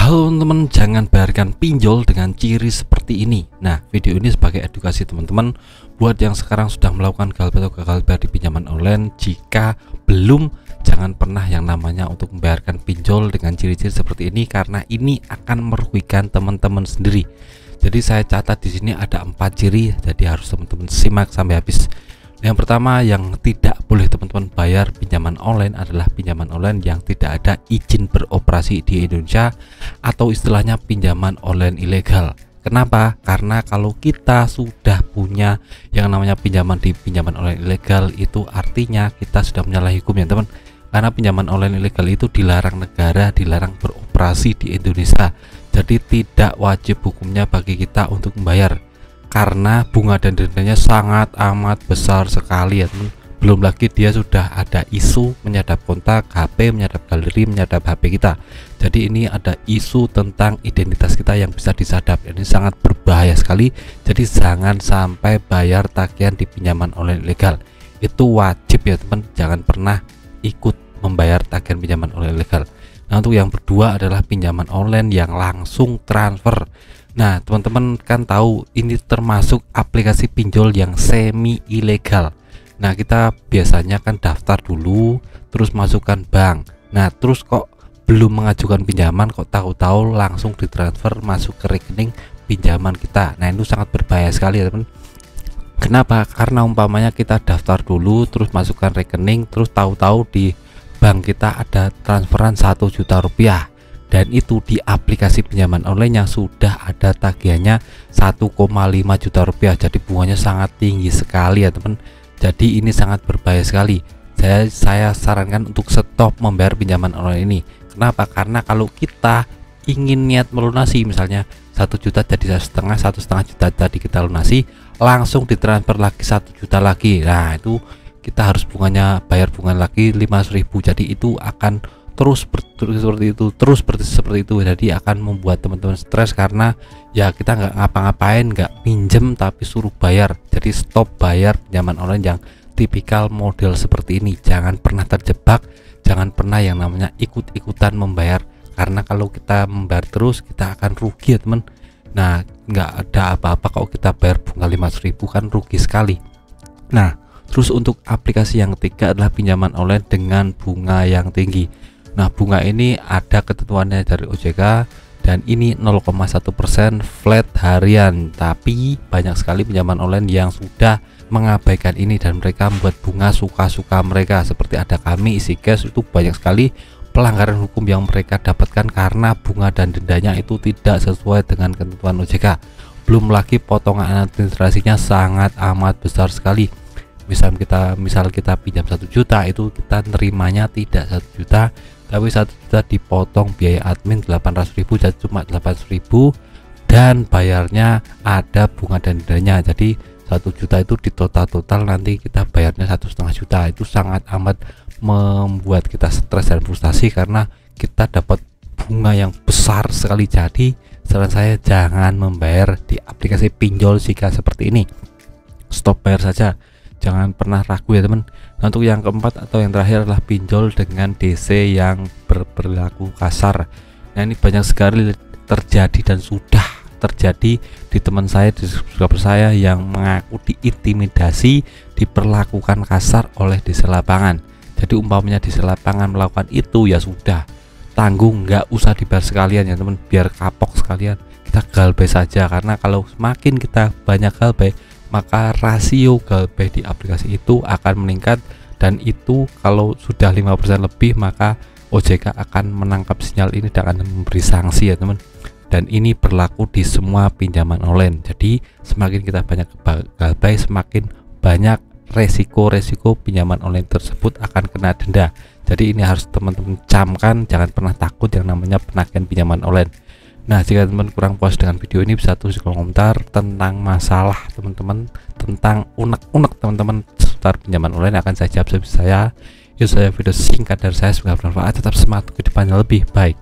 Halo teman-teman, jangan bayarkan pinjol dengan ciri seperti ini. Nah, video ini sebagai edukasi teman-teman buat yang sekarang sudah melakukan hal atau gagal bayar di pinjaman online. Jika belum, jangan pernah yang namanya untuk membayarkan pinjol dengan ciri-ciri seperti ini, karena ini akan merugikan teman-teman sendiri. Jadi saya catat di sini ada 4 ciri, jadi harus teman-teman simak sampai habis. Yang pertama yang tidak boleh teman-teman bayar pinjaman online adalah pinjaman online yang tidak ada izin beroperasi di Indonesia, atau istilahnya pinjaman online ilegal. Kenapa? Karena kalau kita sudah punya yang namanya pinjaman di pinjaman online ilegal, itu artinya kita sudah menyalahi hukum ya teman. Karena pinjaman online ilegal itu dilarang negara, dilarang beroperasi di Indonesia. Jadi tidak wajib hukumnya bagi kita untuk membayar, karena bunga dan dendanya sangat amat besar sekali ya teman. Belum lagi dia sudah ada isu menyadap kontak HP, menyadap galeri, menyadap HP kita. Jadi ini ada isu tentang identitas kita yang bisa disadap. Ini sangat berbahaya sekali. Jadi jangan sampai bayar tagihan di pinjaman online ilegal. Itu wajib ya teman, jangan pernah ikut membayar tagihan pinjaman online ilegal. Nah, untuk yang kedua adalah pinjaman online yang langsung transfer. Nah, teman-teman kan tahu ini termasuk aplikasi pinjol yang semi ilegal. Nah, kita biasanya kan daftar dulu, terus masukkan bank. Nah, terus kok belum mengajukan pinjaman, kok tahu-tahu langsung ditransfer masuk ke rekening pinjaman kita. Nah, itu sangat berbahaya sekali ya teman. Kenapa? Karena umpamanya kita daftar dulu, terus masukkan rekening, terus tahu-tahu di bank kita ada transferan 1 juta rupiah. Dan itu di aplikasi pinjaman online yang sudah ada tagihannya 1,5 juta rupiah. Jadi bunganya sangat tinggi sekali ya teman. Jadi ini sangat berbahaya sekali. Saya sarankan untuk stop membayar pinjaman online ini. Kenapa? Karena kalau kita ingin niat melunasi, misalnya 1 juta jadi 1,5 juta tadi kita lunasi, langsung ditransfer lagi 1 juta lagi. Nah, itu kita harus bunganya, bayar bunga lagi 500.000. Jadi itu akan terus seperti itu. Jadi akan membuat teman-teman stres, karena ya kita nggak ngapa-ngapain, nggak pinjem tapi suruh bayar. Jadi stop bayar pinjaman online yang tipikal model seperti ini. Jangan pernah terjebak, jangan pernah yang namanya ikut-ikutan membayar, karena kalau kita membayar terus kita akan rugi ya teman. Nah, nggak ada apa-apa kalau kita bayar bunga 500.000, kan rugi sekali. Nah, terus untuk aplikasi yang ketiga adalah pinjaman online dengan bunga yang tinggi. Nah, bunga ini ada ketentuannya dari OJK, dan ini 0,1% flat harian. Tapi banyak sekali pinjaman online yang sudah mengabaikan ini, dan mereka membuat bunga suka-suka mereka. Seperti ada Kami, Easycash, itu banyak sekali pelanggaran hukum yang mereka dapatkan karena bunga dan dendanya itu tidak sesuai dengan ketentuan OJK. Belum lagi potongan administrasinya sangat amat besar sekali. Misal kita pinjam 1 juta, itu kita nerimanya tidak 1 juta, tapi 1 juta dipotong biaya admin 800.000, jadi cuma 800.000, dan bayarnya ada bunga dan dendanya. Jadi 1 juta itu di total nanti kita bayarnya 1,5 juta. Itu sangat amat membuat kita stres dan frustasi, karena kita dapat bunga yang besar sekali. Jadi saran saya, jangan membayar di aplikasi pinjol jika seperti ini. Stop bayar saja, jangan pernah ragu ya teman. Nah, untuk yang keempat atau yang terakhir adalah pinjol dengan DC yang berperilaku kasar. Nah, ini banyak sekali terjadi dan sudah terjadi di teman saya, di subscriber saya, yang mengaku diintimidasi, diperlakukan kasar oleh DC lapangan. Jadi umpamanya DC lapangan melakukan itu, ya sudah, tanggung, nggak usah dibayar sekalian ya teman, biar kapok sekalian, kita galbay saja. Karena kalau semakin kita banyak galbay, maka rasio galbay di aplikasi itu akan meningkat, dan itu kalau sudah 5% lebih, maka OJK akan menangkap sinyal ini dan akan memberi sanksi ya teman. Dan ini berlaku di semua pinjaman online. Jadi semakin kita banyak galbay, semakin banyak resiko pinjaman online tersebut akan kena denda. Jadi ini harus teman-teman camkan, jangan pernah takut yang namanya penagihan pinjaman online. Nah, jika teman kurang puas dengan video ini, bisa tulis di kolom komentar tentang masalah teman-teman, tentang unek-unek teman-teman seputar pinjaman online, akan saya jawab sebisa saya. Itu saja video singkat dari saya, semoga bermanfaat. Tetap semangat ke depannya lebih baik.